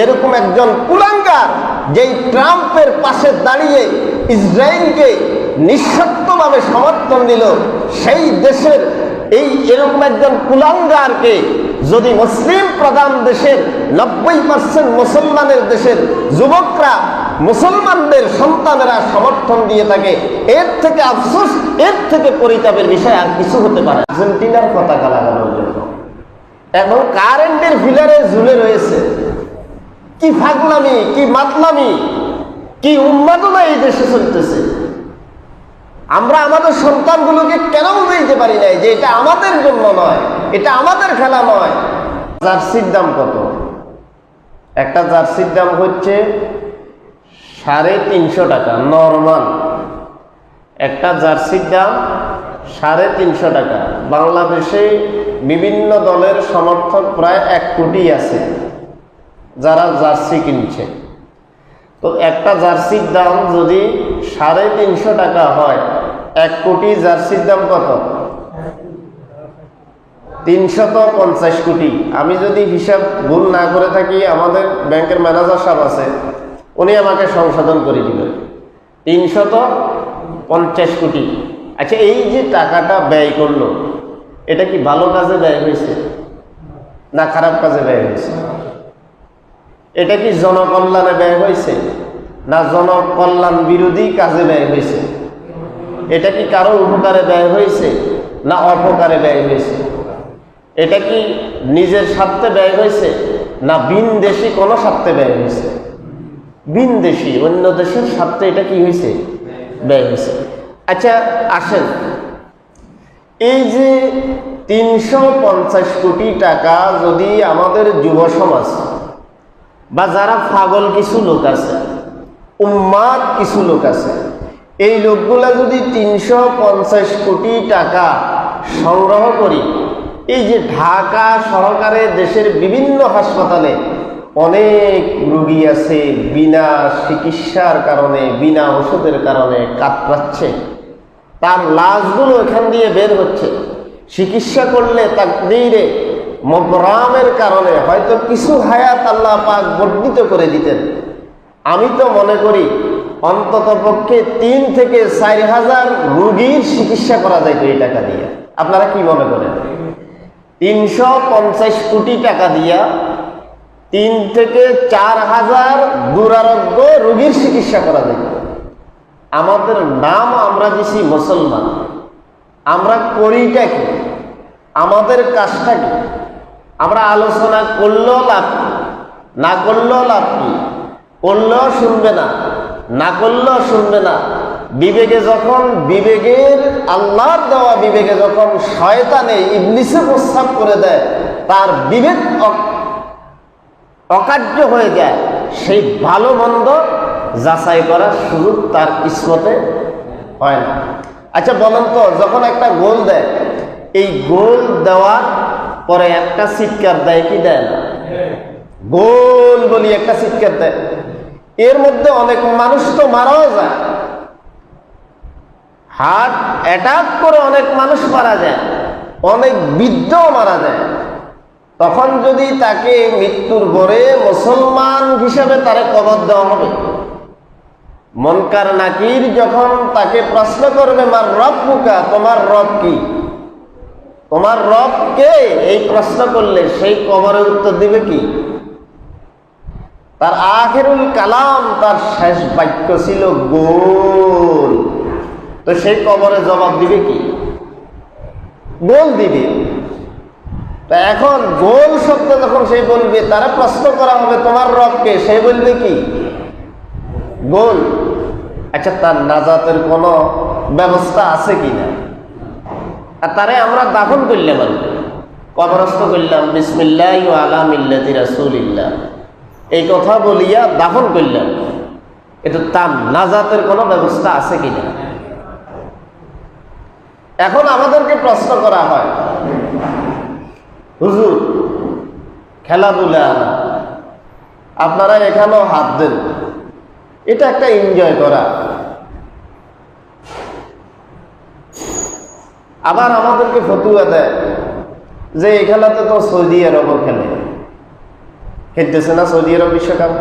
এরকম একজন কুলাঙ্গার যেই ট্রাম্পের পাশে দাঁড়িয়ে ইসরায়েলকে নিঃশর্তভাবে সমর্থন দিল, সেই দেশের এরকম একজন কুলাঙ্গারকে যদি মুসলিম প্রধান দেশের 90% মুসলমানের দেশের যুবকরা, মুসলমানদের সন্তানেরা সমর্থন দিয়ে থাকে, এর থেকে আফসোস, এর থেকে পরিতাপের বিষয় আর কিছু হতে পারে। আর্জেন্টিনার পতাকা লাগানোর জন্য এবং কারেন্টের ফিলারে ঝুলে রয়েছে। কি ফাগলামি, কি মাতলামি, কি উন্মাদনা এই দেশে চলতেছে। আমরা আমাদের সন্তানগুলোকে কেন বুঝাইতে পারি নাই যে এটা আমাদের জন্য নয়, এটা আমাদের খেলা নয়। জার্সির দাম কত? একটা জার্সির দাম হচ্ছে 350 টাকা নরমাল। একটা জার্সির দাম 350 টাকা। বাংলাদেশে বিভিন্ন দলের সমর্থক প্রায় 1 কোটি আছে যারা জার্সি কিনছে। তো একটা জার্সির দাম যদি 350 টাকা হয়, 1 কোটি জার্সির দাম কত? 350 কোটি। আমি যদি হিসাব ভুল না করে থাকি, আমাদের ব্যাংকের ম্যানেজার সাহেব আছে, উনি আমাকে সংশোধন করে দিবেন। 350 কোটি। আচ্ছা, এই যে টাকাটা ব্যয় করলো, এটা কি ভালো কাজে ব্যয় হয়েছে না খারাপ কাজে ব্যয় হয়েছে? এটা কি জনকল্যাণে ব্যয় হয়েছে না জনকল্যাণ বিরোধী কাজে ব্যয় হয়েছে? এটা কি কারো উপকারে ব্যয় হয়েছে না অপকারে ব্যয় হয়েছে? এটা কি নিজের স্বার্থে ব্যয় হয়েছে না ভিনদেশী কোনো স্বার্থে ব্যয় হয়েছে? ভিনদেশী, অন্য দেশের স্বার্থে এটা কি হয়েছে? ব্যয় হয়েছে। আচ্ছা আসেন, এই যে 350 কোটি টাকা যদি আমাদের যুব সমাজ বা যারা পাগল কিছু লোক আছে, উম্মাদ কিছু লোক আছে, এই লোকগুলা যদি 350 কোটি টাকা সংগ্রহ করি, এই যে ঢাকা সহকারে দেশের বিভিন্ন হাসপাতালে অনেক রোগী আছে বিনা চিকিৎসার কারণে, বিনা ওষুধের কারণে কাতরাচ্ছে, তার লাশগুলো এখান দিয়ে বের হচ্ছে। চিকিৎসা করলে তাকদীরে মবরামের কারণে হয়তো কিছু হায়াত আল্লাহ পাক বর্ধিত করে দিতেন। আমি তো মনে করি অন্তত পক্ষে 3 থেকে 4 হাজার রোগীর চিকিৎসা করা যাইত এই টাকা দিয়ে। আপনারা কি মনে করেন? 350 কোটি টাকা দিয়া 3 থেকে 4 হাজার দুরারোগ্য রোগীর চিকিৎসা করা যাইত। আমাদের নাম আমরা দিছি মুসলমান, আমরা করিটা কি? আমাদের কাজটা কি? আমরা আলোচনা করলেও লাভ কি, না করলেও লাভ কি? করলেও শুনবে না, না করলেও শুনবে না। বিবেকে যখন, বিবেকের আল্লাহর দেওয়া বিবেকে যখন শয়তানে ইবলিসে প্রস্তাব করে দেয়, তার বিবেক অকার্য হয়ে যায়, সেই ভালো মন্দ যাচাই করার সুযোগ তার কিসমতে হয় না। আচ্ছা বলেন তো, যখন একটা গোল দেয়, এই গোল দেওয়ার পরে একটা চিৎকার দেয় কি দেয় না? গোল বলি একটা চিৎকার দেয়। এর মধ্যে অনেক মানুষ তো মারাও যায়, হার্ট অ্যাটাক করে অনেক মানুষ মারা যায়, অনেক বৃদ্ধও মারা যায়। তখন যদি তাকে মৃত্যুর পরে মুসলমান হিসাবে তারে কবর দেওয়া হবে, মুনকার নাকির যখন তাকে প্রশ্ন করবে, মার রব্বুকা, তোমার রব কি, তোমার রব কে, এই প্রশ্ন করলে সেই কবরের উত্তর দিবে কি? তার আখিরুল কালাম, তার শেষ বাক্য ছিল গোল। তো সেই কবরে জবাব দিবে কি? গোল দিবে। তা এখন গোল শব্দ যখন সে বলবে, তারা প্রশ্ন করা হবে তোমার রবকে, সে বলবে কি? গোল। আচ্ছা, তার নাজাতের কোনো ব্যবস্থা আছে কিনা? আর তারে আমরা দাফন করলাম, কবরস্থ করলাম, বিসমিল্লাহি ওয়া আলা মিল্লাতি রাসূলিল্লাহ, এই কথা বলিয়া দাফন করলাম, এটা তার নাজাতের কোনো ব্যবস্থা আছে কিনা? এখন আমাদেরকে প্রশ্ন করা হয়, হুজুর খেলাধুলা আপনারা এখানেও হাত দেন, এটা একটা এনজয় করা। আবার আমাদেরকে ফতুয়া দেয় যে এই খেলাতে তো সৌদি আরবও খেলে, খেলতেছে না সৌদি আরব বিশ্বকাপ,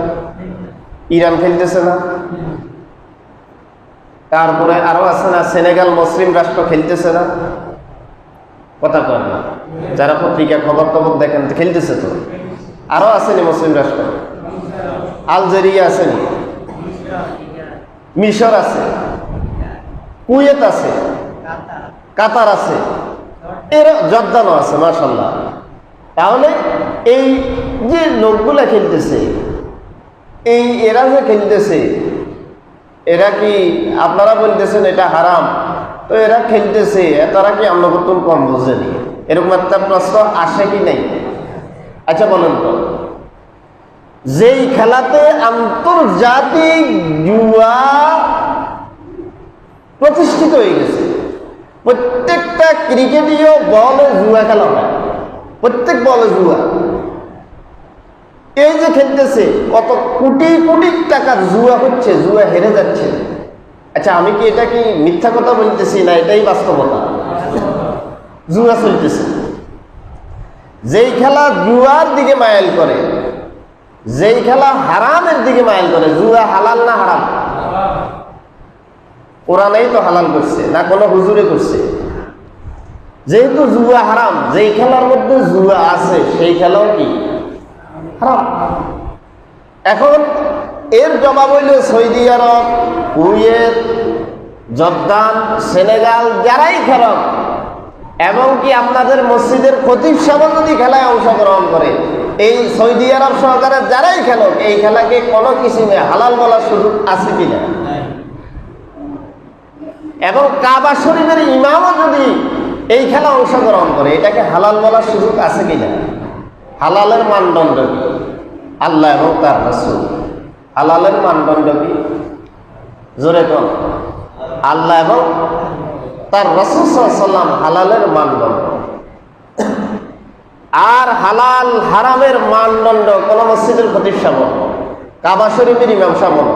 ইরান খেলতেছে না, তারপরে আরো আছে না সেনেগাল মুসলিম রাষ্ট্র খেলতেছে না, কথা কয় না, যারা পত্রিকা খবর টবর দেখেন খেলতেছে তো, আরো আসেনি মুসলিম রাষ্ট্র, আলজেরিয়া আসেনি, মিশর আছে, কুয়েত আছে, কাতার আছে, এর জর্দানও আছে মাশাআল্লাহ। তাহলে এই যে লোকগুলা খেলতেছে, এরা যে খেলতেছে, এরা কি আপনারা বলতেছেন এটা হারাম, তো এরা খেলতেছে, তারা কি আমরা নতুন কম বোঝেনি? এরকম একটা প্রশ্ন আসে কি নাই? আচ্ছা বলেন তো, যেই খেলাতে আন্তর্জাতিক জুয়া প্রতিষ্ঠিত হয়ে গেছে, প্রত্যেকটা ক্রিকেটীয় বলে জুয়া খেলা হয়, প্রত্যেক বলে জুয়া, এই যে খেলতেছে কত কোটি কোটি টাকার জুয়া হচ্ছে, জুয়া হেরে যাচ্ছে। আচ্ছা আমি কি এটা কি মিথ্যা কথা বলতেছি না এটাই বাস্তবতা? জুয়া চলতেছে। যেই খেলা জুয়ার দিকে মাইল করে, যেই খেলা হারামের দিকে মাইল করে, জুয়া হালাল না হারাম? কোরআনেই তো হালাল করছে না কোনো হুজুরে করছে? যেহেতু জুয়া হারাম, যেই খেলার মধ্যে জুয়া আছে সেই খেলাও কি হারাম। এখন এর জবাব হইল সৌদি আরব, কুয়েত, জর্দান, সেনেগাল যারাই খেলক, এবং কি আপনাদের মসজিদের খতিব সাহেব যদি খেলায় অংশগ্রহণ করে, এই সৌদি আরব সরকারের যারাই খেলক, এই খেলাকে কোনো কিসিমে হালাল বলার সুযোগ আছে কিনা? এবং কাবা শরীফের ইমামও যদি এই খেলা অংশগ্রহণ করে, এটাকে হালাল বলার সুযোগ আছে কিনা? হালালের মানদণ্ড কি? আল্লাহ এবং তার রাসূল। হালালের মানদণ্ড কি? জোরে কোন? আল্লাহ এবং তার রাসূল সাল্লাল্লাহু আলাইহি ওয়াসাল্লাম হালালের মানদণ্ড। আর হালাল হারামের মানদণ্ড কোন মসজিদের খতিব সাহেব, কাবা শরীফের ইমাম সাহেব,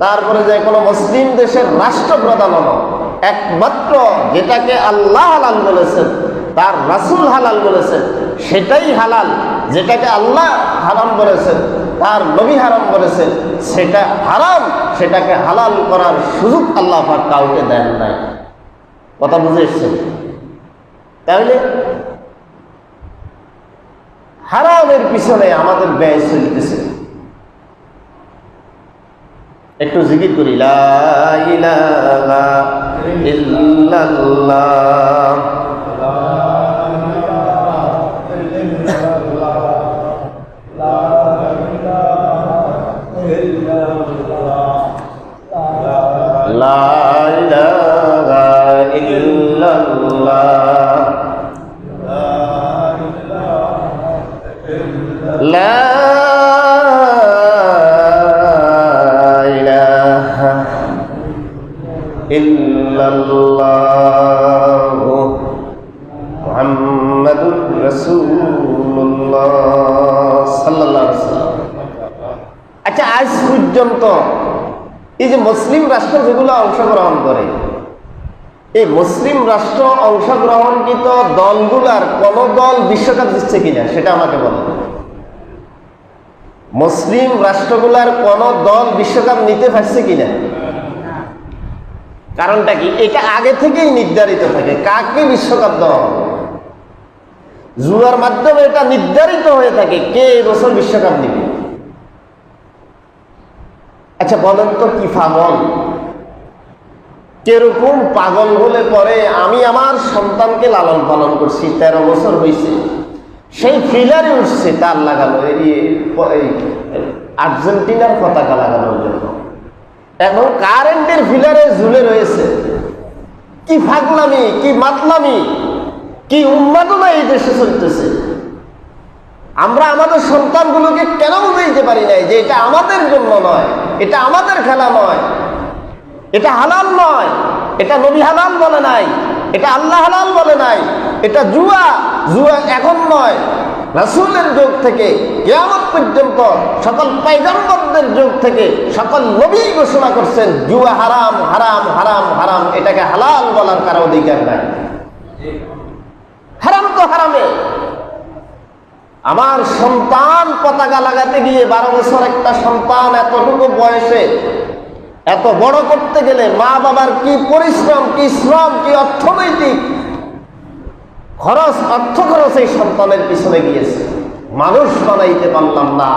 তারপরে যে কোনো মুসলিম দেশের রাষ্ট্রপ্রধান হলো, একমাত্র যেটাকে আল্লাহ হালাল বলেছেন, তার রাসূল হালাল বলেছেন, সেটাই হালাল। যেটাকে আল্লাহ হারাম বলেছেন, তার নবী হারাম বলেছেন, সেটা হারাম, সেটাকে হালাল করার সুযোগ আল্লাহ পাক কাউকে দেন নাই। কথা বুঝে এসছেন? তাহলে হারামের পিছনে আমাদের ব্যয় চলতেছে। একটু জিকির করি, লা ইলাহা ইল্লাল্লাহ, লা ইলাহা ইল্লাল্লাহ, লা ইল্লাল্লাহু মুহাম্মাদুর রাসূলুল্লাহ সাল্লাল্লাহু আলাইহি ওয়াসাল্লাম। আচ্ছা আজ পর্যন্ত এই যে মুসলিম রাষ্ট্র যেগুলো অংশগ্রহণ করে, এই মুসলিম রাষ্ট্র অংশগ্রহণকৃত দলগুলার কোন দল বিশ্বকাপ জিতছে কিনা সেটা আমাকে বলেন। মুসলিম রাষ্ট্রগুলার কোন দল বিশ্বকাপ নিতে পারছে কিনা? কারণটা কি? এটা আগে থেকেই নির্ধারিত থাকে কাকে বিশ্বকাপ দেওয়া হবে। জুয়ার মাধ্যমে এটা নির্ধারিত হয়ে থাকে কে এই বছর বিশ্বকাপ নিবে। আচ্ছা বলেন তো কি পাগল, কিরকম পাগল হলে পরে আমি আমার সন্তানকে লালন পালন করছি, 13 বছর হয়েছে, সেই ফিলারে উঠছে তার লাগানো আর্জেন্টিনার পতাকা লাগানোর জন্য, এবং কারেন্টের ফিলারে ঝুলে রয়েছে। কি ফাগলামি, কি মাতলামি, কি উন্মাদনা এই দেশে চলতেছে। আমরা আমাদের সন্তানগুলোকে কেন বুঝাইতে পারি নাই যে এটা আমাদের জন্য নয়, এটা আমাদের খেলা নয়, এটা হালাল নয়, এটা নবী হালাল বলে নাই, এটা আল্লাহ হালাল বলে নাই, এটা জুয়া। জুয়া এখন নয়, রাসূলের যুগ থেকে কিয়ামত পর্যন্ত সকল পয়গম্বরদের যুগ থেকে সকল নবী ঘোষণা করছেন জুয়া হারাম, হারাম, হারাম, হারাম। এটাকে হালাল বলার কারো অধিকার নাই। হারাম তো হারামে। আমার সন্তান পতাকা লাগাতে গিয়ে 12 বছর একটা সন্তান এতটুকু বয়সে এত বড় করতে গেলে মা বাবার কি পরিশ্রম, কি শ্রম, কি অর্থনৈতিক খরচ, অর্থ খরচ এই সন্তানের পিছনে গিয়েছে। মানুষ বানাইতে পারলাম না,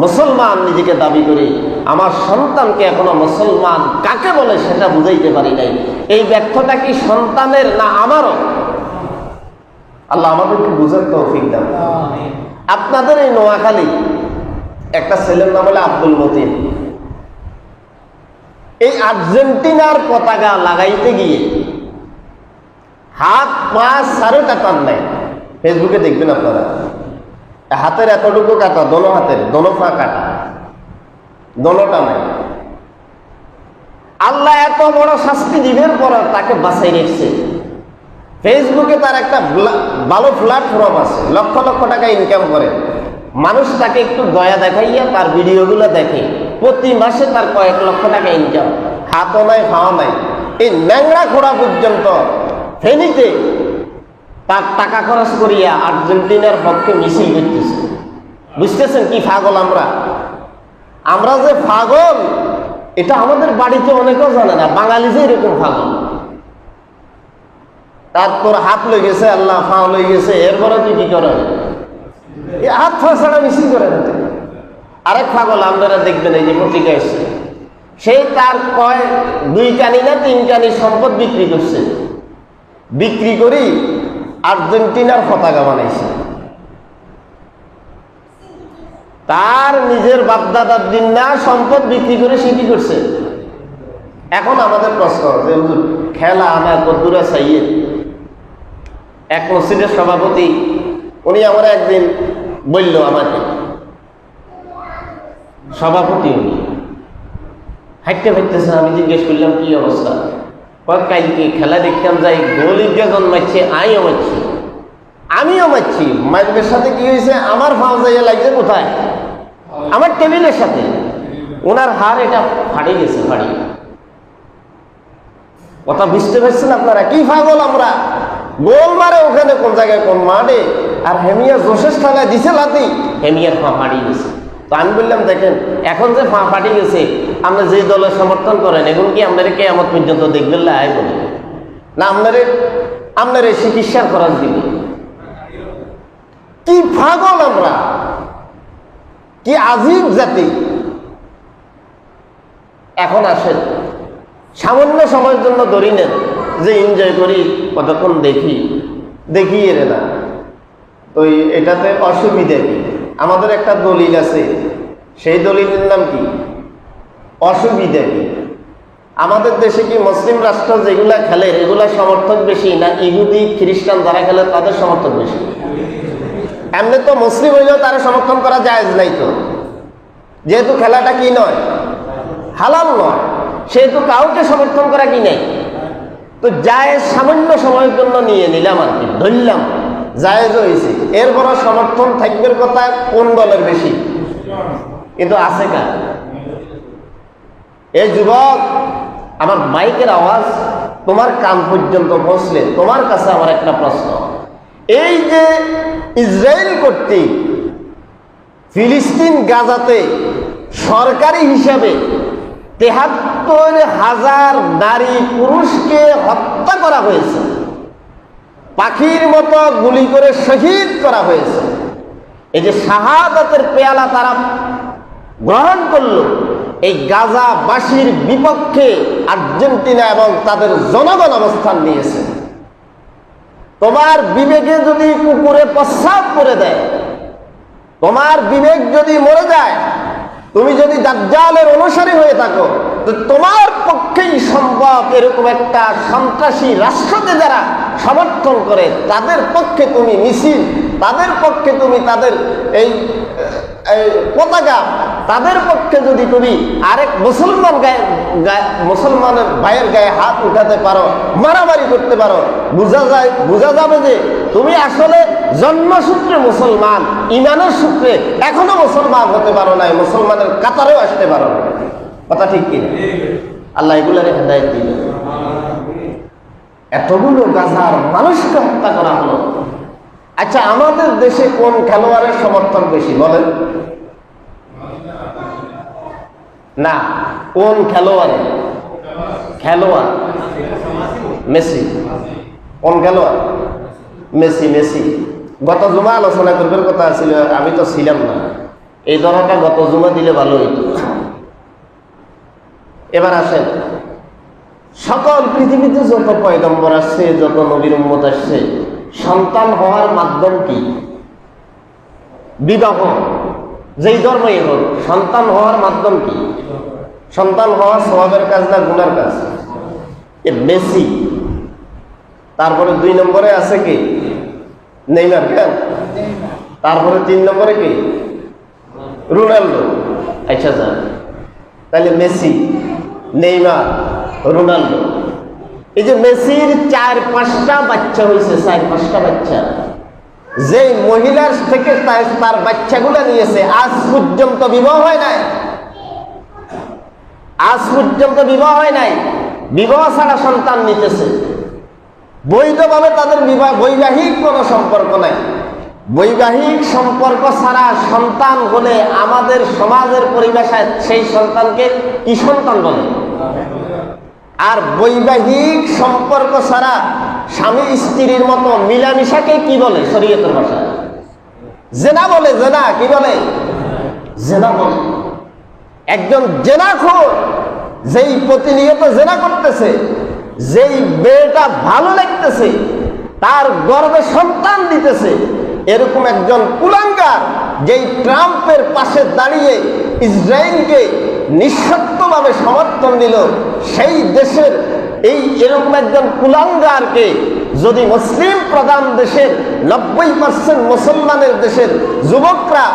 মুসলমান নিজেকে দাবি করি, আমার সন্তানকে এখনো মুসলমান কাকে বলে সেটা বুঝাইতে পারি নাই। এই ব্যর্থতা কি সন্তানের না আমারও? আল্লাহ আমাদেরকে বুঝার তৌফিক দান। আপনাদের এই নোয়াখালী একটা ছেলের নাম হলো আব্দুল মতিন। এই আর্জেন্টিনার পতাকা লাগাইতে গিয়ে হাত পা সারও কাটার নাই। ফেসবুকে দেখবেন আপনারা, হাতের এতটুকু কাটা, দোনো হাতের দোনো পা কাটা, দোনোটা নাই। আল্লাহ এত বড় শাস্তি দিবের পর তাকে বাঁচাই রেখেছে। ফেসবুকে তার একটা ভালো প্ল্যাটফর্ম আছে, লক্ষ লক্ষ টাকা ইনকাম করে। মানুষ তাকে একটু দয়া দেখাইয়া তার ভিডিওগুলো দেখে, প্রতি মাসে তার কয়েক লক্ষ টাকা ইনকাম। হাতও নাই, পাও নাই, এই ন্যাংরা ঘোড়া পর্যন্ত ফেনীতে তার টাকা খরচ করিয়া আর্জেন্টিনার পক্ষে মিছিল করতেছে। বুঝতেছেন কি পাগল আমরা? আমরা যে পাগল এটা আমাদের বাড়িতে অনেকেও জানে না। বাঙালি যে এরকম পাগল, তারপর হাত লই গেছে আল্লাহ, ফাও লই গেছে, এরপরে তুই কি করে হাত ফা ছাড়া মিছিল করে না। আরেক পাগল আপনারা দেখবেন, এই যে পত্রিকা এসছে, সেই তার কয় 2 কানি না 3 কানি সম্পদ বিক্রি করছে, বিক্রি করি আর্জেন্টিনার পতাকা বানাইছে। তার নিজের বাপদাদার দিন না সম্পদ বিক্রি করে সে কি করছে। এখন আমাদের প্রশ্ন যে খেলা আমার কদ্দুরা সাইয়েদ, এক মসজিদের সভাপতি, উনি আমার একদিন বলল, আমাকে সভাপতি উনি হাঁটতে হাঁটতেছেন, আমি জিজ্ঞেস করলাম কি অবস্থা। কালকে খেলা দেখতাম যাই, গোলিকা জন্মাচ্ছে, আমিও মারছি। মাইকের সাথে কি হয়েছে, আমার ফাও যাইয়া লাগছে কোথায়, আমার টেবিলের সাথে। ওনার হার এটা ফাড়ি গেছে, ফাড়ি। কথা বুঝতে পারছেন আপনারা? কি পাগল আমরা! গোল মারে ওখানে কোন জায়গায় কোন মাঠে, আর হেমিয়া জোশেষ খেলায় দিছে লাতি, হেমিয়ার পা ফাড়ি গেছে। তো আমি বললাম, দেখেন এখন যে পা ফাটি গেছে, আপনি যে দলের সমর্থন করেন, এখন কি আপনারা কেয়ামত পর্যন্ত দেখবেন লাই বলে না আপনার এই চিকিৎসার খরচ দিবে? কি পাগল আমরা, কি আজীব জাতি! এখন আসেন, সামান্য সময়ের জন্য ধরি নেন যে এনজয় করি, কতক্ষণ দেখি এরে না। তো এটাতে অসুবিধা কি? আমাদের একটা দলিল আছে, সেই দলিলের নাম কি? অসুবিধা কি? আমাদের দেশে কি মুসলিম রাষ্ট্র যেগুলা খেলে এগুলা সমর্থক বেশি, না ইহুদি খ্রিস্টান যারা খেলে তাদের সমর্থক বেশি? এমনি তো মুসলিম হইলেও তারা সমর্থন করা জায়েজ নাই। তো যেহেতু খেলাটা কি নয়, হালাল নয়, সেহেতু কাউকে সমর্থন করা কি নাই। তো জায়েজ সামান্য সময়ের জন্য নিয়ে নিলাম আর কি, ধরলাম জায়েজ হয়েছে। এরপর সমর্থন থাকবে কথা কোন দলের বেশি? কিন্তু আছে কার? এই যুবক, আমার মাইকের আওয়াজ তোমার কান পর্যন্ত পৌঁছলে তোমার কাছে আমার একটা প্রশ্ন। এই যে ইসরায়েল কর্তৃক ফিলিস্তিন গাজাতে সরকারি হিসাবে ৭৩,০০০ নারী পুরুষকে হত্যা করা হয়েছে, পাখির মতো গুলি করে শহীদ করা হয়েছে, এই যে শাহাদাতের পেয়ালা তারা গ্রহণ করলো, এই গাজাবাসীর বিপক্ষে আর্জেন্টিনা এবং তাদের জনগণ অবস্থান নিয়েছে। তোমার বিবেকে যদি কুকুরে প্রস্রাব করে দেয়, তোমার বিবেক যদি মরে যায়, তুমি যদি দাজ্জালের অনুসারী হয়ে থাকো, তো তোমার পক্ষেই সম্ভব এরকম একটা সন্ত্রাসী রাষ্ট্রকে যারা সমর্থন করে তাদের পক্ষে তুমি মিছিল, তাদের পক্ষে তুমি তাদের এই পতাকা, তাদের পক্ষে যদি তুমি আরেক মুসলমানের ভাইয়ের গায়ে হাত উঠাতে পারো, মারামারি করতে পারো, বোঝা যাবে যে তুমি আসলে জন্মসূত্রে মুসলমান, ইমানের সূত্রে এখনো মুসলমান হতে পারো নাই, মুসলমানের কাতারেও আসতে পারো না। কথা ঠিক কিনা? আল্লাহ এগুলোর হেদায়েত দিবেন। এতগুলো গাজার মানুষকে হত্যা করা হলো, আচ্ছা, আমাদের দেশে কোন খেলোয়াড়ের সমর্থন বেশি বলেন? না, কোন খেলোয়াড়? মেসি। কোন খেলোয়াড়? মেসি। মেসি গত জুমা আলোচনা করবার কথা ছিল, আমি তো ছিলাম না। এই ধরনটা গত জুমা দিলে ভালো হইতো। এবার আসেন, সকল পৃথিবীতে যত পয়গম্বর আসছে, যত নবীর উম্মত আসছে, সন্তান হওয়ার মাধ্যম কি? বিবাহ। যেই ধর্মই হোক, সন্তান হওয়ার মাধ্যম কি? সন্তান হওয়া সওয়াবের কাজ না গুনার কাজ? এ মেসি। তারপরে 2 নম্বরে আছে কি? নেইমার। কেন? তারপরে 3 নম্বরে কি? রোনাল্ডো। আচ্ছা স্যার, তাহলে মেসি, নেইমার, রোনাল্ডো। এই যে মেসির 4-5টা বাচ্চা হয়েছে, 4-5টা বাচ্চা। যে মহিলার থেকে তার বাচ্চাগুলা নিয়েছে, আজ পর্যন্ত বিবাহ হয় নাই। আজ পর্যন্ত বিবাহ হয় নাই। বিবাহ ছাড়া সন্তান নিতেছে। বৈধভাবে তাদের বৈবাহিক কোনো সম্পর্ক নাই। বৈবাহিক সম্পর্ক ছাড়া সন্তান হলে আমাদের সমাজের পরিভাষায় সেই সন্তানকে কি সন্তান বলে? আর বৈবাহিক সম্পর্ক ছাড়া স্বামী স্ত্রীর মতো মিলামিশাকে কি বলে শরীয়তের ভাষায়? জেনা বলে। জেনা কি বলে? জেনা বলে। একজন জেনাখোর, যেই প্রতিনিয়ত জেনা করতেছে, যেই মেয়েটা ভালো লাগতেছে, তার গর্ভে সন্তান দিতেছে, এরকম একজন কুলাঙ্গার, যেই ট্রাম্পের পাশে দাঁড়িয়ে ইসরায়েলকে নিঃশর্তভাবে সমর্থন দিল, সেই দেশের এরকম একজন কুলাঙ্গারকে যদি মুসলিম প্রধান দেশের 90% মুসলমানের দেশের যুবকরা,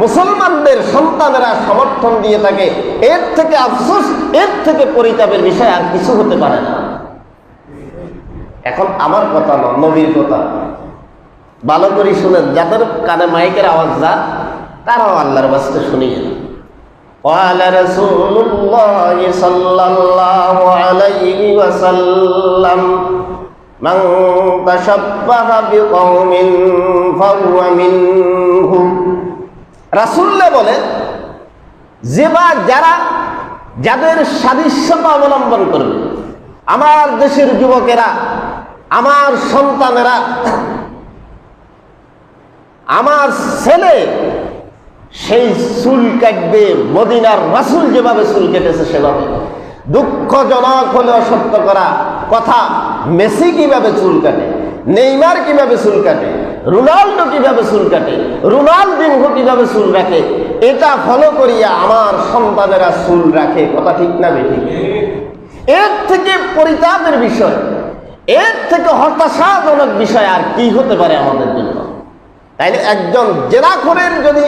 মুসলমানদের সন্তানেরা সমর্থন দিয়ে থাকে, এর থেকে আফসোস, এর থেকে পরিতাপের বিষয় আর কিছু হতে পারে না। এখন আমার কথা না, নবীর কথা। ভালো করে শুনেন, যাদের কানে মাইকের আওয়াজ যা, তারাও আল্লাহর বাস্তে শুনিয়ে। قال رسول الله صلى الله عليه وسلم من تشبه بقوم فهو منهم। রাসূলুল্লাহ বলেন, যাদের সাদৃশ্যতা অবলম্বন করবে, আমার দেশের যুবকেরা, আমার সন্তানেরা, আমার ছেলে সেই চুল কাটবে মদিনার রাসূল যেভাবে চুল কেটেছে সেভাবে। দুঃখজনক হলেও সত্য করা কথা, মেসি কিভাবে চুল কাটে, নেইমার কিভাবে চুল কাটে, রোনাল্ডো কিভাবে চুল কাটে, রোনালদিনহো কিভাবে চুল রাখে, এটা ফলো করিয়া আমার সন্তানেরা চুল রাখে। কথা ঠিক না বেঠিক? এর থেকে পরিতাপের বিষয়, এর থেকে হতাশাজনক বিষয় আর কি হতে পারে আমাদের জন্য? তাইলে একজন জেনাখোরের যদি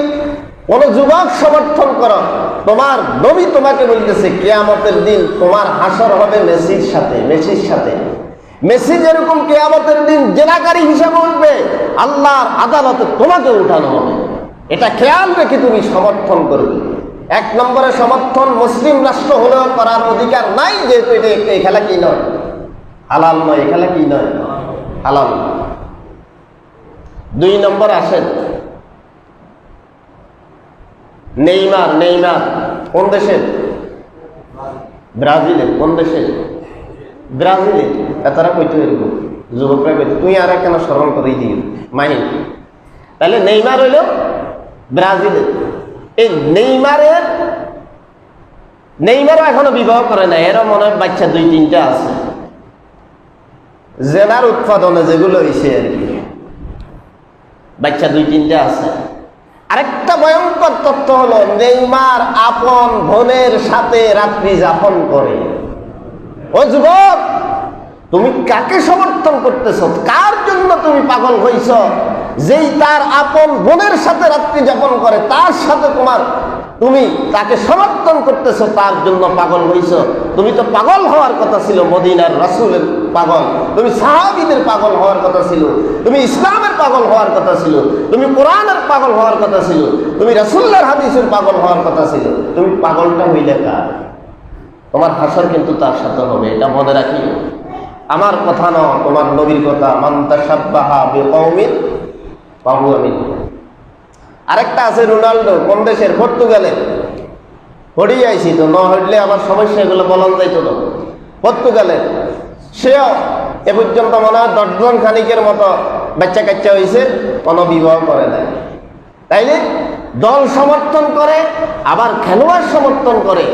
কোন যুবক সমর্থন করো, তোমার নবী তোমাকে বলতেছে কিয়ামতের দিন তোমার হাসর হবে মেসির সাথে। মেসির সাথে মেসি যেরকম কিয়ামতের দিন জেনাকারী হিসাবে উঠবে, আল্লাহর আদালতে তোমাকে উঠানো হবে। এটা খেয়াল রেখে তুমি সমর্থন করবে। 1 নম্বরে সমর্থন মুসলিম রাষ্ট্র হলেও করার অধিকার নাই, যেহেতু এটা এই খেলা কি নয়, হালাল নয়। এই খেলা কি নয়, হালাল। 2 নম্বর আসেন নেইমার। নেইমার কোন দেশের? ব্রাজিলের। কোন দেশের? ব্রাজিলের। তারা কইতো এরকম যুবকরা কইতো, তুই আর কেন স্মরণ করেই দিই মাহিন। তাহলে নেইমার হইল ব্রাজিলের। এই নেইমারও এখনো বিবাহ করে না, এরও মনে হয় বাচ্চা 2-3টা আছে। জেনার উৎপাদনে যেগুলো হয়েছে আর কি, বাচ্চা 2-3টা আছে। আরেকটা ভয়ঙ্কর তথ্য হলো, নেইমার আপন বোনের সাথে রাত্রি যাপন করে। ও যুবক, তুমি কাকে সমর্থন করতেছ? কার জন্য তুমি পাগল হইছ? যেই তার আপন বোনের সাথে রাত্রি যাপন করে, তার সাথে তুমি তাকে সমর্থন করতেছ, তার জন্য পাগল হইছ। তুমি তো পাগল হওয়ার কথা ছিল মদিনার রাসূলের পাগল, তুমি সাহাবীদের পাগল হওয়ার কথা ছিল, তুমি ইসলামের পাগল হওয়ার কথা ছিল, তুমি কোরআনের পাগল হওয়ার কথা ছিল, তুমি রাসূলুল্লাহর হাদিসের পাগল হওয়ার কথা ছিল। তুমি পাগলটা হইলে কার? তোমার হাসর কিন্তু তার সাথে হবে, এটা মনে রাখিও। আমার কথা নয়, তোমার নবীর কথা। মান তাশাব্বাহা বিকওমিন বাবু আমি। আরেকটা আছে রোনাল্ডো, কোন দেশের? পর্তুগালের। হরি আইছি তো, ন হইলে আমার সমস্যা, এগুলো বলন যাইতো না। পর্তুগালের সেও এ পর্যন্ত মনে হয় 10 জন খানিকের মতো বাচ্চা কাচ্চা হয়েছে, কোনো বিবাহ করে নাই। তাইলে দল সমর্থন করে, আবার খেলোয়াড় সমর্থন করে।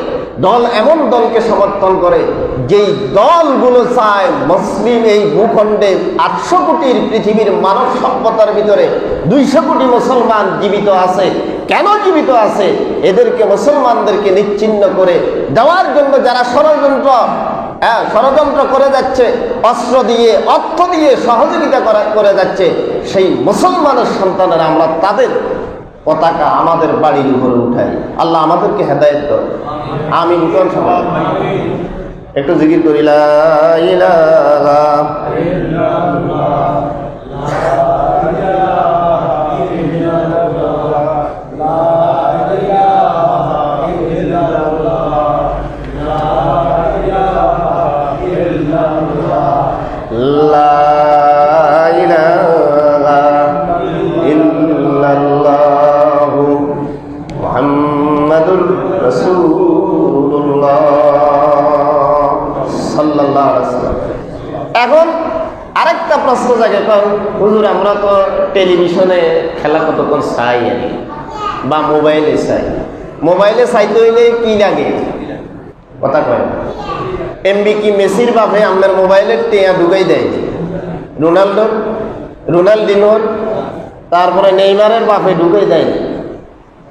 দল এমন দলকে সমর্থন করে যেই দলগুলো চায় মুসলিম এই ভূখণ্ডে 800 কোটির পৃথিবীর মানব সভ্যতার ভিতরে 200 কোটি মুসলমান জীবিত আছে। কেন জীবিত আছে? এদেরকে, মুসলমানদেরকে নিচ্ছিন্ন করে দেওয়ার জন্য যারা ষড়যন্ত্র করে যাচ্ছে, অস্ত্র দিয়ে, অর্থ দিয়ে সহযোগিতা করে যাচ্ছে, সেই মুসলমানের সন্তানেরা আমরা তাদের পতাকা আমাদের বাড়ির উপরে উঠাই। আল্লাহ আমাদেরকে হেদায়েত দাও, আমিন। কোন সবাই একটু জিকির করি, লা ইলাহা ইল্লাল্লাহ, এখন আরেকটা প্রশ্ন জাগে, হুজুর আমরা তো টেলিভিশনে খেলা কতক্ষণ চাই বা মোবাইলে চাই। মোবাইলে চাইতে হইলে কি লাগে? কথা কয় এমবি কি মেসির বাপে আপনার মোবাইলের টেয়া ঢুকাই দেয়? রোনাল্ডিনোর, তারপরে নেইমারের বাপে ঢুকাই দেয়?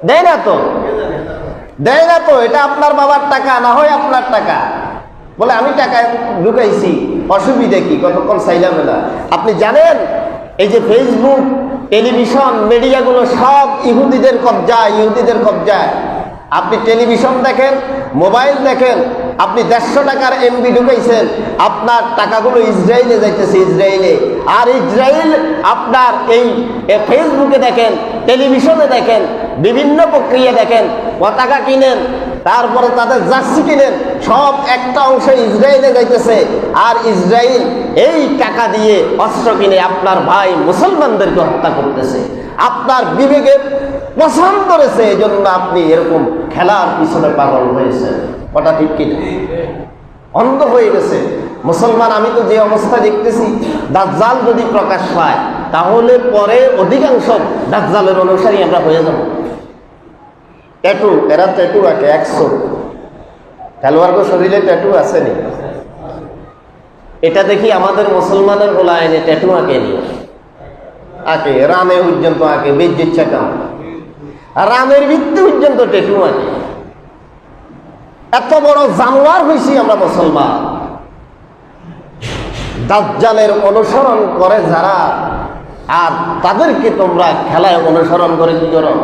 দেয় না তো, দেয় না তো। এটা আপনার বাবার টাকা, না হয় আপনার টাকা। বলে আমি টাকা ঢুকাইছি, অসুবিধা কি? কতক্ষণ চাইলাম না। আপনি জানেন এই যে ফেসবুক, টেলিভিশন, মিডিয়াগুলো সব ইহুদিদের কবজায়, ইহুদিদের কবজায়। আপনি টেলিভিশন দেখেন, মোবাইল দেখেন, আপনি 150 টাকার এমবি ঢুকাইছেন, আপনার টাকাগুলো ইসরায়েলে যাইতেছে, ইসরায়েলে। আর ইসরায়েল আপনার এই ফেসবুকে দেখেন, টেলিভিশনে দেখেন, বিভিন্ন প্রক্রিয়া দেখেন, পতাকা কিনেন, তারপরে তাদের জার্সি কিনেন, সব একটা অংশ ইসরায়েলে যাইতেছে। আর ইসরায়েল এই টাকা দিয়ে অস্ত্র কিনে আপনার ভাই মুসলমানদেরকে হত্যা করতেছে। আপনার বিবেকে পছন্দ করেছে, এই জন্য আপনি এরকম খেলার পিছনে পাগল হয়েছেন। ওটা ঠিক কিনা? অন্ধ হয়ে গেছে মুসলমান। আমি তো যে অবস্থা দেখতেছি, দাজ্জাল যদি প্রকাশ পায় তাহলে পরে অধিকাংশ দাজ্জালের অনুসারী আমরা হয়ে যাব। ট্যাটু, এরা ট্যাটু আঁকে 100। খেলোয়াড়কে শরীরে ট্যাটু আসেনি। এটা দেখি আমাদের মুসলমানের বলা এনে ট্যাটু আঁকেনি, আঁকে রানে পর্যন্ত আঁকে, বেজ্জিচ্ছা কাম, রানের ভিত্তি পর্যন্ত ট্যাটু আঁকে। এত বড় জানোয়ার হয়েছি আমরা মুসলমান। দাজ্জালের অনুসরণ করে যারা, আর তাদেরকে তোমরা খেলায় অনুসরণ করে কি করো?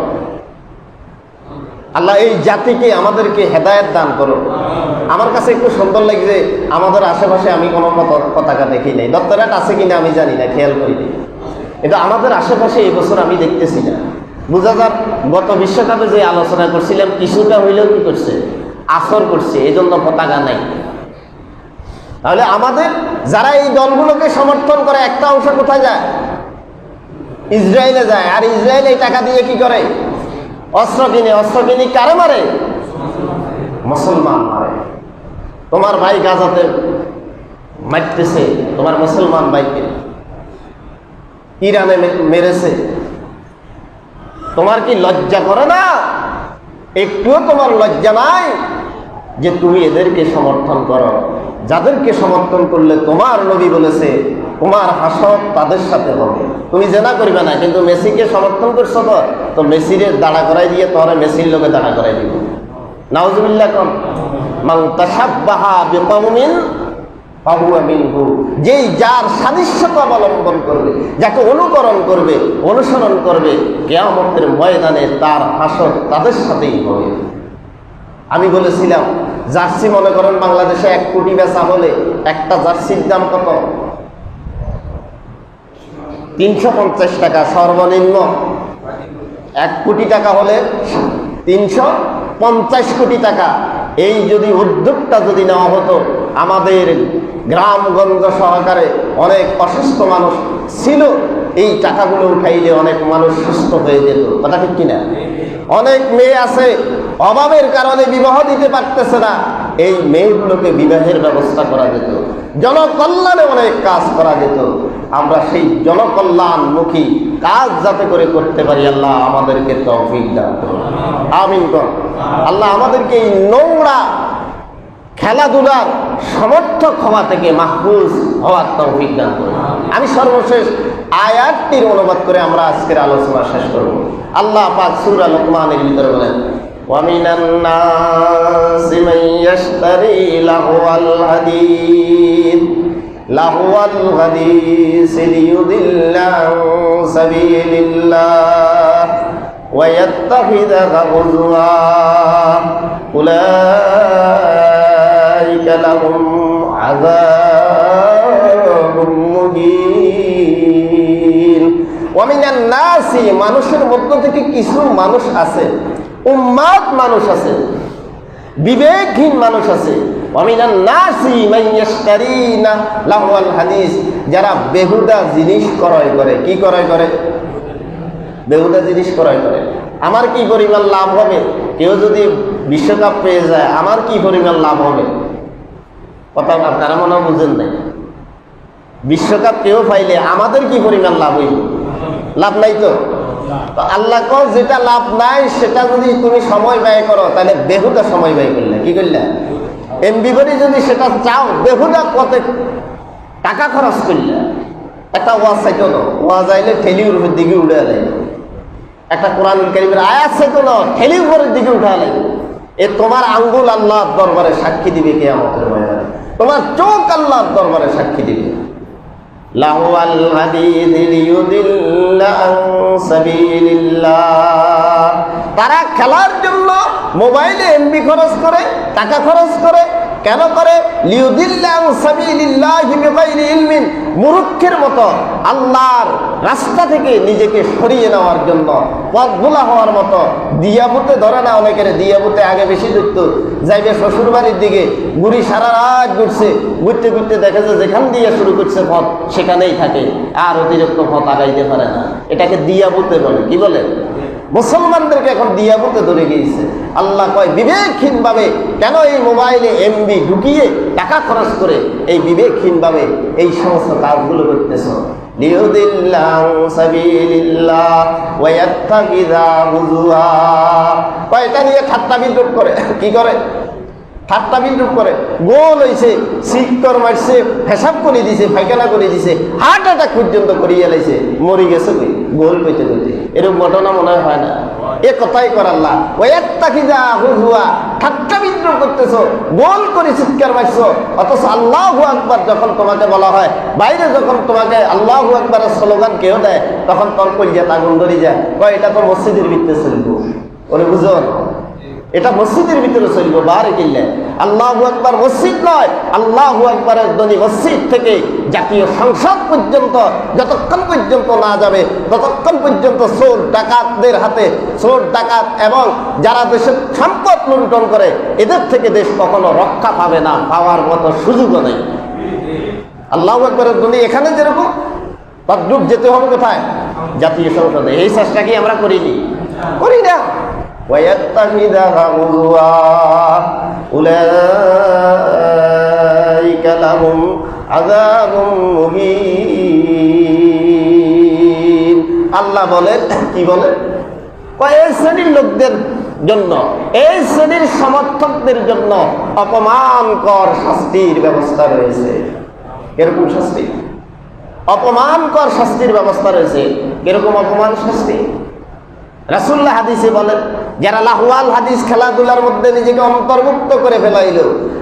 আল্লাহ এই জাতিকে, আমাদেরকে হেদায়েত দান করো। আমার কাছে একটু সুন্দর লাগছে, আমাদের আশেপাশে আমি কোনো পতাকা দেখি নাই। দত্তরাট আছে কিনা আমি জানি না, খেয়াল করিনি। কিন্তু আমাদের আশেপাশে এই বছর আমি দেখতেছি না। বোঝা যাক গত বিশ্বকাপে যে আলোচনা করছিলাম, কিছুটা হইলেও কি করছে? আসর করছে, এই জন্য পতাকা নাই। তাহলে আমাদের যারা এই দলগুলোকে সমর্থন করে, একটা অংশ কোথায় যায়? ইসরায়েলে যায়। আর ইসরায়েল এই টাকা দিয়ে কি করে? অস্ত্র কিনে। অস্ত্র কিনে কারে মারে? মুসলমান মারে। তোমার ভাই গাজাতে মারতেছে তোমার মুসলমান ভাইকে, ইরানে মেরেছে। তোমার কি লজ্জা করে না? একটুও তোমার লজ্জা নাই যে তুমি এদেরকে সমর্থন করো, যাদেরকে সমর্থন করলে তোমার নবী বলেছে তোমার হাসর তাদের সাথে হবে। তুমি জেনা করবে না, কিন্তু মেসিকে সমর্থন করছো তো মেসিরে দাঁড়া করাই দিয়ে তোমরা মেসির লোকে দাঁড়া করাই দিব। নাউজুবিল্লাহ। কম মান তাশাব্বাহা বিকওমিন ফাহুয়া মিনহু, যেই যার সাদৃশ্যতা অবলম্বন করবে, যাকে অনুকরণ করবে, অনুসরণ করবে, কিয়ামতের ময়দানে তার হাসর তাদের সাথেই হবে। আমি বলেছিলাম জার্সি, মনে করেন বাংলাদেশে 1 কোটি বেচা হলে একটা জার্সির দাম কত? 350 টাকা সর্বনিম্ন। 1 কোটি টাকা হলে 350 কোটি টাকা। এই যদি উদ্যোগটা যদি নেওয়া হতো, আমাদের গ্রামগঞ্জ সহকারে অনেক অসুস্থ মানুষ ছিল, এই টাকাগুলো উঠাইলে অনেক মানুষ সুস্থ হয়ে যেত, কথা ঠিক কিনা? অনেক মেয়ে আছে অভাবের কারণে বিবাহ দিতে পারতেছে না, এই মেয়েগুলোকে বিবাহের ব্যবস্থা করা যেত, জনকল্যাণে অনেক কাজ করা যেত। আমরা সেই জনকল্যাণমুখী কাজ যাতে করে করতে পারি, আল্লাহ আমাদেরকে তৌফিক দান করুন, আমিন করুন। আল্লাহ আমাদেরকে এই নোংরা খেলাধুলার সমর্থক হওয়া থেকে মাহফুজ হওয়ার তৌফিক দান করুন। আমি সর্বশেষ আয়াতটির অনুবাদ করে আমরা আজকের আলোচনা শেষ করব। আল্লাহ পাক সূরা লুকমানের ভিতরে বলেন, وَمِنَ النَّاسِ مَن يَشْتَرِي لَهْوَ الْحَدِيثِ لِيُضِلَّ عَن سَبِيلِ اللَّهِ وَيَتَّخِذَهَا هُزُوًا أُولَٰئِكَ لَهُمْ عَذَابٌ مُهِينٌ। وَمِنَ النَّاسِ মানুষের মধ্য থেকে কিছু মানুষ আছে, উম্মাত মানুষ আছে, বিবেকহীন মানুষ আছে, ওয়ামিনান নাসি মান ইয়াশতারিনা লাহওয়াল হাদিস, যারা বেহুদা জিনিস ক্রয় করে। কি ক্রয় করে? বেহুদা জিনিস ক্রয় করে। আমার কি পরিমাণ লাভ হবে? কেউ যদি বিশ্বকাপ পেয়ে যায় আমার কি পরিমাণ লাভ হবে? কথা আপনারা মনে হয় বুঝেন নাই। বিশ্বকাপ কেউ পাইলে আমাদের কি পরিমাণ লাভ হইব? লাভ নাই তো। আল্লাহ কো যেটা লাভ নাই সেটা যদি তুমি সময় ব্যয় করো তাহলে বেহুদা সময় ব্যয় করলে। কি করলে? এমবি করে যদি সেটা চাও বেহুদা কত টাকা খরচ করলে। একটা ওয়াজ চাইতো না, ওয়াজ আইলে ঠেলি উপরের দিকে উঠে আলে, একটা কোরআনুল কারীমের আয়াত চাইতো না, ঠেলি উপরের দিকে উঠে আলে। এ তোমার আঙ্গুল আল্লাহর দরবারে সাক্ষী দিবে কিয়ামতের ময়দানে, তোমার চোখ আল্লাহর দরবারে সাক্ষী দিবে। লাহওয়াল হাদিস লিয়ুদিল্লা আন সাবিলিল্লাহ, তারা খেলার জন্য মোবাইলে এমবি খরচ করে, টাকা খরচ করে। কেন করে? লিয়ুদিল্লা আন সাবিলিল্লাহি বিগাইরি ইলমিন, মূর্খের মতো আল্লাহর রাস্তা থেকে নিজেকে সরিয়ে নেওয়ার জন্য, পথ ভোলা হওয়ার মতো। দিয়াবুতে ধরে না অনেকের, দিয়াবুতে আগে বেশি ধরতো, যাইবে শ্বশুর বাড়ির দিকে, বুড়ি সারা রাত ঘুরছে, ঘুরতে ঘুরতে দেখে যে যেখান দিয়ে শুরু করছে পথ সেখানেই থাকে, আর অতিরিক্ত পথ আগাইতে পারে না। এটাকে দিয়াবুতে বলে। কি বলে? মুসলমানদেরকে এখন দিয়াবুতে ধরে গিয়েছে। আল্লাহ কয় বিবেকহীন ভাবে কেন এই মোবাইলে এমবি ঢুকিয়ে টাকা খরচ করে এই বিবেকহীন ভাবে এই সমস্ত কাজগুলো করতেছ। লিয়ুদিল্লা আন সাবিলিল্লাহ ওয়া ইয়াত্তাখিযা হুজুয়া, কয় এটা নিয়ে ঠাট্টা বিদ্রুপ করে। কি করে? ঠাট্টা বিদ্রুপ করে। গোল হয়েছে, সিক্কর মারছে, হিসাব করে দিছে, ফাইখানা করে দিছে, হার্ট অ্যাটাক পর্যন্ত করিয়ে লাইছে, মরি গেছে কই গোল পেতে পেতে। এরকম ঘটনা মনে হয় না? এ কথাই কর আল্লাহ, ওয়াত্তাখিযা হুজুয়া, ঠাট্টা বিদ্রুপ করতেছো, গোল করে চিৎকার মারছো। অথচ আল্লাহু আকবার যখন তোমাকে বলা হয়, বাইরে যখন তোমাকে আল্লাহু আকবারের স্লোগান কেউ দেয়, তখন তোর কলিজাত আগুন ধরে যায়। কয় এটা তো মসজিদের ভিতরে চলবো। ওরে বুঝো, এটা মসজিদের ভিতরে চলবো। বাহারে কিনলে আল্লাহু আকবার মসজিদ নয়, আল্লাহু আকবারের ধ্বনি মসজিদ থেকে জাতীয় সংসদ পর্যন্ত যতক্ষণ পর্যন্ত না যাবে, ততক্ষণ পর্যন্ত চোর ডাকাতদের হাতে, চোর ডাকাত এবং যারা দেশের সম্পদ লুণ্ঠন করে, এদের থেকে দেশ কখনো রক্ষা পাবে না, পাওয়ার মতো সুযোগও নেই। আল্লাহু আকবারের ধ্বনি এখানে যেরকম, তদ্রুপ যেতে হবে কোথায়? জাতীয় সংসদে। এই চেষ্টা কি আমরা করিনি? করি না। وَيَتَّخِذَهَا هُزُوًا أُولَٰئِكَ لَهُمْ عَذَابٌ مُهِينٌ। আল্লাহ বলেন, কি বলেন? এই শ্রেণীর লোকদের জন্য, এই শ্রেণীর সমর্থকদের জন্য অপমানকর শাস্তির ব্যবস্থা রয়েছে। এরকম শাস্তি, অপমানকর শাস্তির ব্যবস্থা রয়েছে। এরকম অপমান শাস্তি রাসূলুল্লাহ হাদিসে বলেন, যারা লাহওয়াল হাদিস খেলাধুলার মধ্যে নিজেকে অন্তর্ভুক্ত করে ফেলাইল,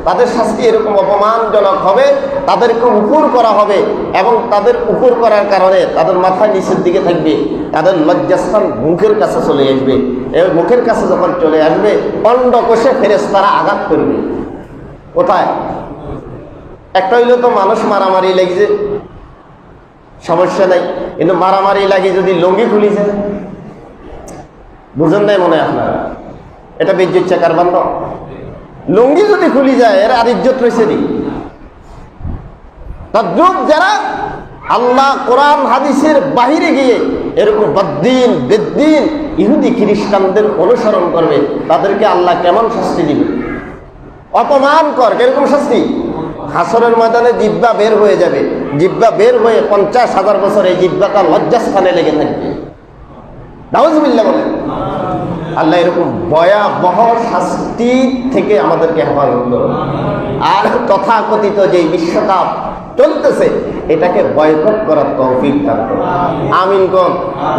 তাদের শাস্তি এরকম অপমানজনক হবে। তাদেরকে উপর করা হবে এবং তাদের উপর করার কারণে তাদের মাথা নিচের দিকে থাকবে, তাদের লজ্জাস্থান মুখের কাছে চলে আসবে। এবং মুখের কাছে যখন চলে আসবে, অন্ডকোষে ফেরেশতারা আঘাত করবে। কোথায়? একটা হইলে তো মানুষ মারামারি লাগছে, সমস্যা নাই, কিন্তু মারামারি লাগে যদি লুঙ্গি খুলি যায়, বুঝেন নাই মনে হয় আপনারা? এটা বেজ্জত চাকার বান্ধ। লুঙ্গি যদি খুলি যায় এর আর ইজ্জত রয়েছে নি। তদ্রুপ যারা আল্লাহ কোরআন হাদিসের বাহিরে গিয়ে এরকম বদ্দিন বেদ্দিন ইহুদি খ্রিস্টানদের অনুসরণ করবে, তাদেরকে আল্লাহ কেমন শাস্তি দিবে? অপমান কর, কিরকম শাস্তি? হাসরের ময়দানে জিহ্বা বের হয়ে যাবে, জিহ্বা বের হয়ে 50,000 বছর এই জিহ্বাটা লজ্জাস্থানে লেগে থাকবে। নাউজুবিল্লাহ বলেন। আল্লাহ এরকম ভয়াবহ শাস্তি থেকে আমাদেরকে হেফাজত করুন। আর তথাকথিত যে বিশ্বকাপ চলতেছে এটাকে বয়কট করার তৌফিক দান করুন। আমিন কোন,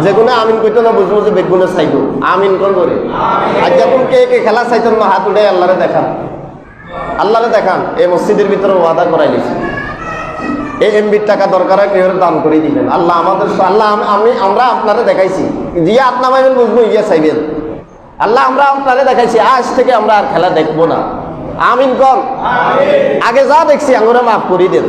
যেগুলো আমিন কইতো না বুঝবো যে বেগুনে চাইবো, আমিন কোন করে। আর যখন কে কে খেলা চাইতেন না হাত উঠে আল্লাহরে দেখান, আল্লাহরে দেখান। এই মসজিদের ভিতরে ওয়াদা করাই দিয়েছি, এই এমবির টাকা দরকার হয় কেউ দান করে দিবেন। আল্লাহ আমাদের আল্লাহ আমরা আপনারা দেখাইছি, দিয়ে আপনার মাইবেন বুঝবো ইয়ে চাইবেন। আল্লাহ আমরা আপনারা দেখাইছি, আজ থেকে আমরা আর খেলা দেখবো না। আমিন কন। আগে যা দেখছি আমরা মাফ করি দেন।